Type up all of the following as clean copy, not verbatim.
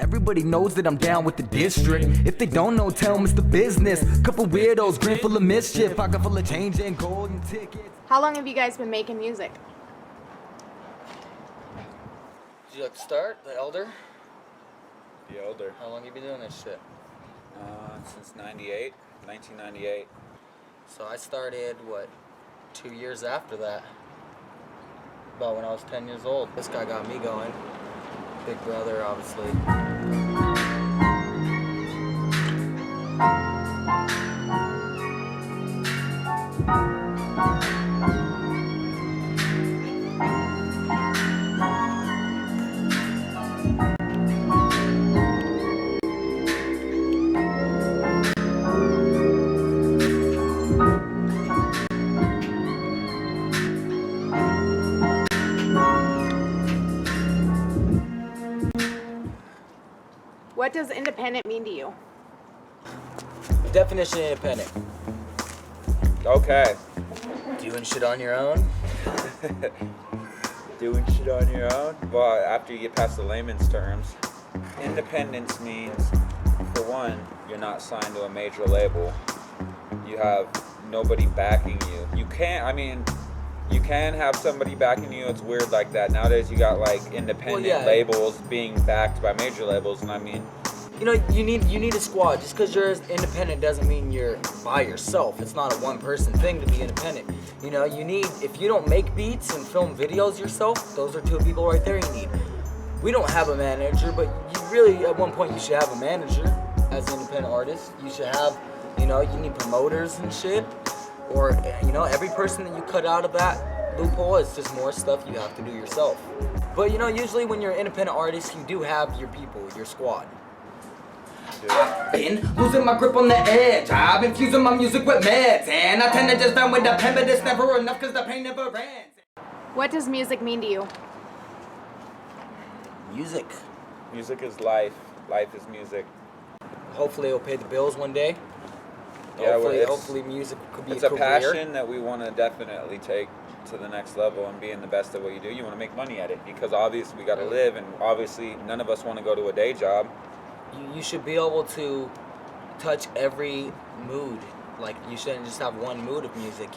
Everybody knows that I'm down with the district. If they don't know, tell them it's the business. Couple weirdos, grin full of mischief, pocket full of change and golden tickets. How long have you guys been making music? Would you like to start? The elder? The elder. How long have you been doing this shit? Since 1998. So I started, 2 years after that. About when I was 10 years old. This guy got me going. Big brother, obviously. What does independent mean to you? Definition of independent. Okay. Doing shit on your own? Doing shit on your own? Well, after you get past the layman's terms, independence means, for one, you're not signed to a major label. You have nobody backing you. You can have somebody backing you. It's weird like that. Nowadays you got like independent labels being backed by major labels, and I mean, you know, you need a squad. Just because you're independent doesn't mean you're by yourself. It's not a one-person thing to be independent. You know, if you don't make beats and film videos yourself, those are two people right there you need. We don't have a manager, but you really, at one point, you should have a manager as an independent artist. You should have, you need promoters and shit. Or, every person that you cut out of that loophole is just more stuff you have to do yourself. But, usually when you're an independent artist, you do have your people, your squad. I've been losing my grip on the edge. I've been fusing my music with meds, and I tend to just run with the pen, but it's never enough because the pain never ends. What does music mean to you? Music. music is life. Life is music. Hopefully it'll pay the bills one day. Yeah, hopefully music could be it's a a career. passion that we want to definitely take to the next level, and being the best at what you do, you want to make money at it, because obviously we got to live, and obviously none of us want to go to a day job. You should be able to touch every mood. Like, you shouldn't just have one mood of music,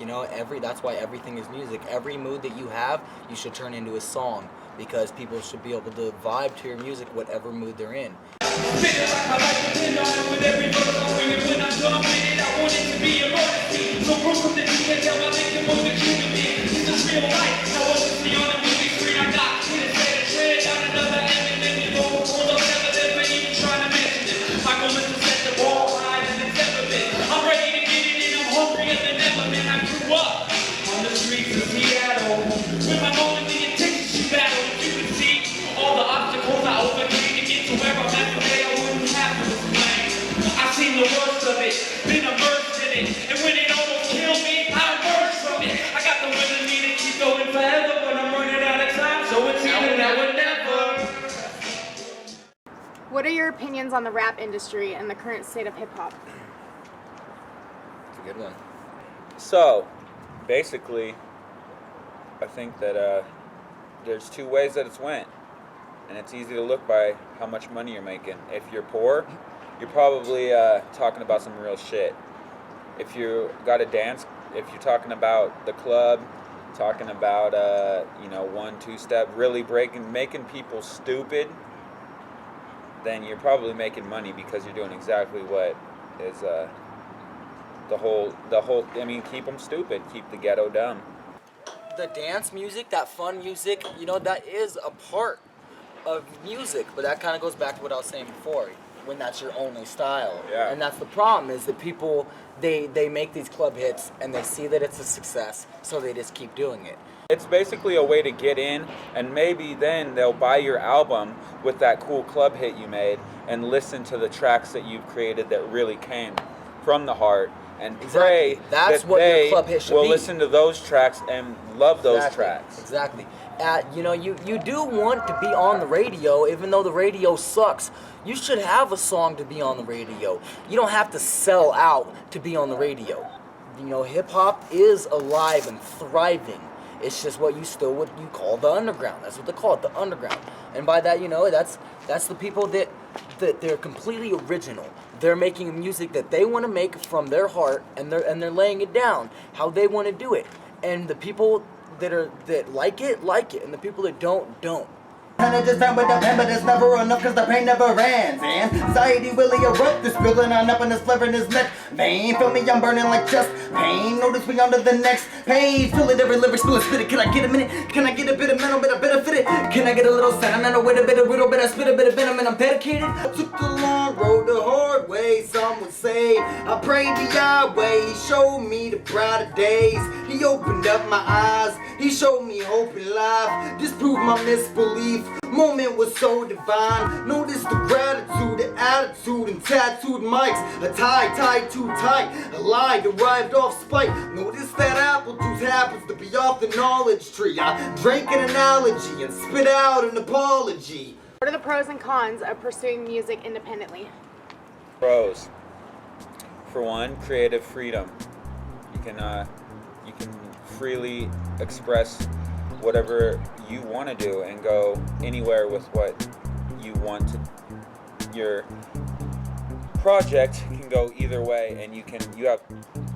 that's why everything is music. Every mood that you have, you should turn into a song, because people should be able to vibe to your music, whatever mood they're in. What are your opinions on the rap industry and the current state of hip-hop? It's a good one. So, basically, I think that there's two ways that it's went, and it's easy to look by how much money you're making. If you're poor, you're probably talking about some real shit. If you got a dance, if you're talking about the club, talking about 1-2 step, really making people stupid, then you're probably making money, because you're doing exactly what is the whole. Keep them stupid, keep the ghetto dumb. The dance music, that fun music, that is a part of music, but that kind of goes back to what I was saying before, when that's your only style. Yeah. And that's the problem, is that people, they make these club hits and they see that it's a success, so they just keep doing it. It's basically a way to get in, and maybe then they'll buy your album with that cool club hit you made and listen to the tracks that you've created that really came from the heart, and pray that's that what they your club hit should will be. Listen to those tracks and love those tracks. Exactly. You do want to be on the radio, even though the radio sucks. You should have a song to be on the radio. You don't have to sell out to be on the radio. Hip-hop is alive and thriving. It's just what you call the underground. That's what they call it, the underground. And by that, that's the people that that they're completely original. They're making music that they want to make from their heart, and they're laying it down how they want to do it. And the people that like it, and the people that don't. And I just done with the pen, but it's never enough cause the pain never ends. And anxiety will erupt, this building on up and this flavor in his neck vein. Feel me, I'm burning like chest pain. Notice me under the next page. Feel it every lyric, spill it, spit it. Can I get a minute? Can I get a bit of mental, bit of benefit it? Can I get a little sentimental with a bit of riddle, bit of spit a bit of venom, and I'm dedicated? I took the long road the hard way, some would say. I prayed the Yahweh, he showed me the brighter days. He opened up my eyes, he showed me hope in life. Disproved my misbelief. Moment was so divine. Notice the gratitude, the attitude, and tattooed mics. A tie tied too tight, a lie derived off spite. Notice that apple juice happens to be off the knowledge tree. I drank an analogy and spit out an apology. What are the pros and cons of pursuing music independently? Pros. For one, creative freedom. You can freely express whatever you want to do and go anywhere with what you want to. Your project can go either way, and you have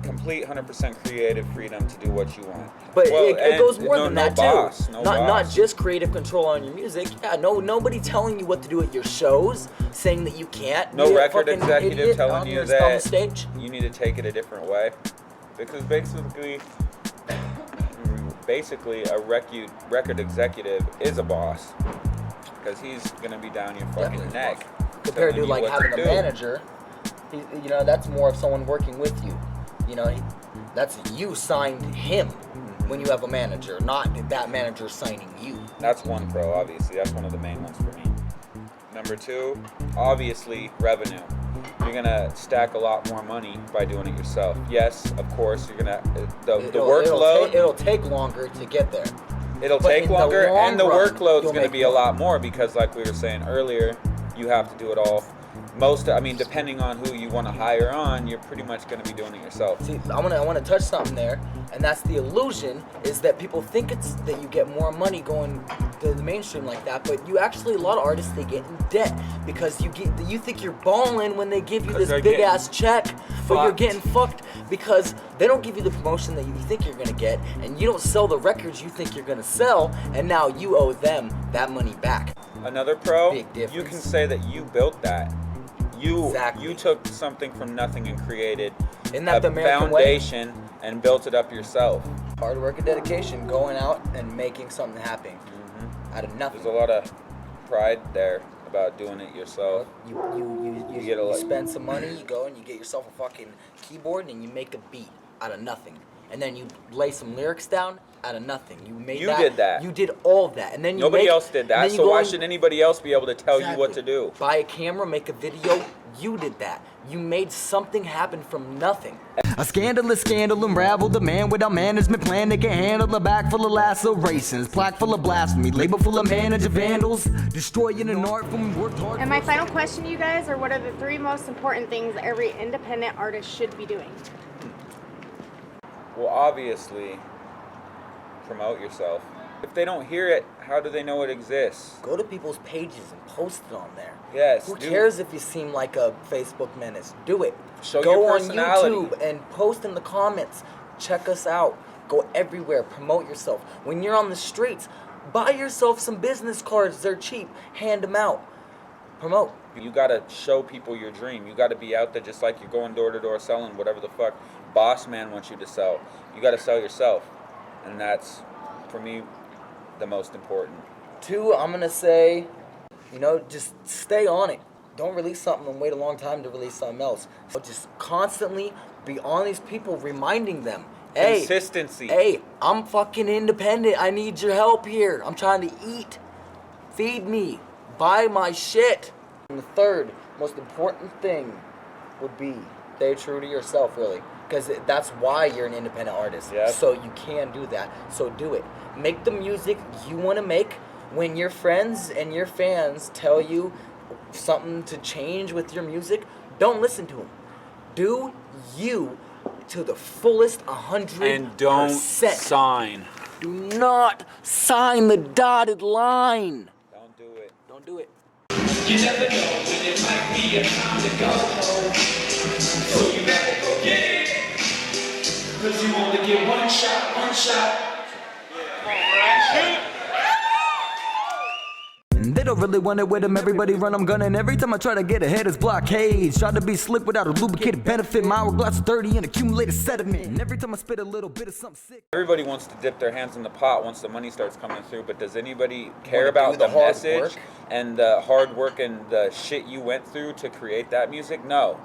complete 100% creative freedom to do what you want. But it goes more than that boss, too. Not just creative control on your music. Yeah, nobody telling you what to do at your shows, saying that you can't. No record executive telling you that on the stage. You need to take it a different way, because basically a record executive is a boss, because he's gonna be down your fucking neck. Compared to like having a manager, that's more of someone working with you. That's you signed him when you have a manager, not that manager signing you. That's one pro, obviously. That's one of the main ones for me. Number two, obviously, revenue. You're gonna stack a lot more money by doing it yourself. Yes, of course, you're gonna the workload. It'll take longer to get there. It'll take longer, and the workload's gonna be a lot more because, like we were saying earlier, you have to do it all. Depending on who you want to hire on, you're pretty much going to be doing it yourself. See, I want to touch something there, and that's the illusion is that people think it's that you get more money going to the mainstream like that, but a lot of artists, they get in debt because you think you're balling when they give you this big ass check, but you're getting fucked because they don't give you the promotion that you think you're going to get, and you don't sell the records you think you're going to sell, and now you owe them that money back. Another pro, Big difference. You can say that you built that. Exactly. You took something from nothing and created Isn't that the a American foundation and built it up yourself. Hard work and dedication, going out and making something happen out of nothing. There's a lot of pride there about doing it yourself. You spend some money, you go and you get yourself a fucking keyboard and you make a beat out of nothing. And then you lay some lyrics down out of nothing. You did that. You did all that. And then nobody else did that, so why should anybody else be able to tell you what to do? Buy a camera, make a video. You did that. You made something happen from nothing. A scandalous scandal unraveled. A man without management plan that can handle a bag full of lacerations, plaque full of blasphemy, label full of manager vandals, destroying an art from worked hard. And my final question to you guys are, what are the 3 most important things every independent artist should be doing? Well, obviously, promote yourself. If they don't hear it, how do they know it exists? Go to people's pages and post it on there. Yes. Who cares if you seem like a Facebook menace? Do it. Show your personality. Go on YouTube and post in the comments. Check us out. Go everywhere. Promote yourself. When you're on the streets, buy yourself some business cards. They're cheap. Hand them out. Promote. You gotta show people your dream. You gotta be out there just like you're going door to door selling whatever the fuck boss man wants you to sell. You gotta sell yourself. And that's, for me, the most important. 2, I'm gonna say, just stay on it. Don't release something and wait a long time to release something else. So just constantly be on these people, reminding them, hey, consistency. Hey, I'm fucking independent. I need your help here. I'm trying to eat. Feed me. Buy my shit. And the 3rd most important thing would be stay true to yourself, really. Because that's why you're an independent artist. Yep. So you can do that. So do it. Make the music you want to make. When your friends and your fans tell you something to change with your music, don't listen to them. Do you to the fullest 100%. And don't sign. Do not sign the dotted line. Don't do it. Don't do it. You never know when it might be a time to go. So you better go get it. Cause you only get one shot, one shot. And they don't really want it with them, everybody run them gunning. Every time I try to get ahead, it's blockades. Try to be slick without a lubricated benefit. My hourglass is dirty and accumulated sediment. And every time I spit a little bit of something sick. Everybody wants to dip their hands in the pot once the money starts coming through, but does anybody care Wanna about do the the hard message work? and the hard work and the shit you went through to create that music? No.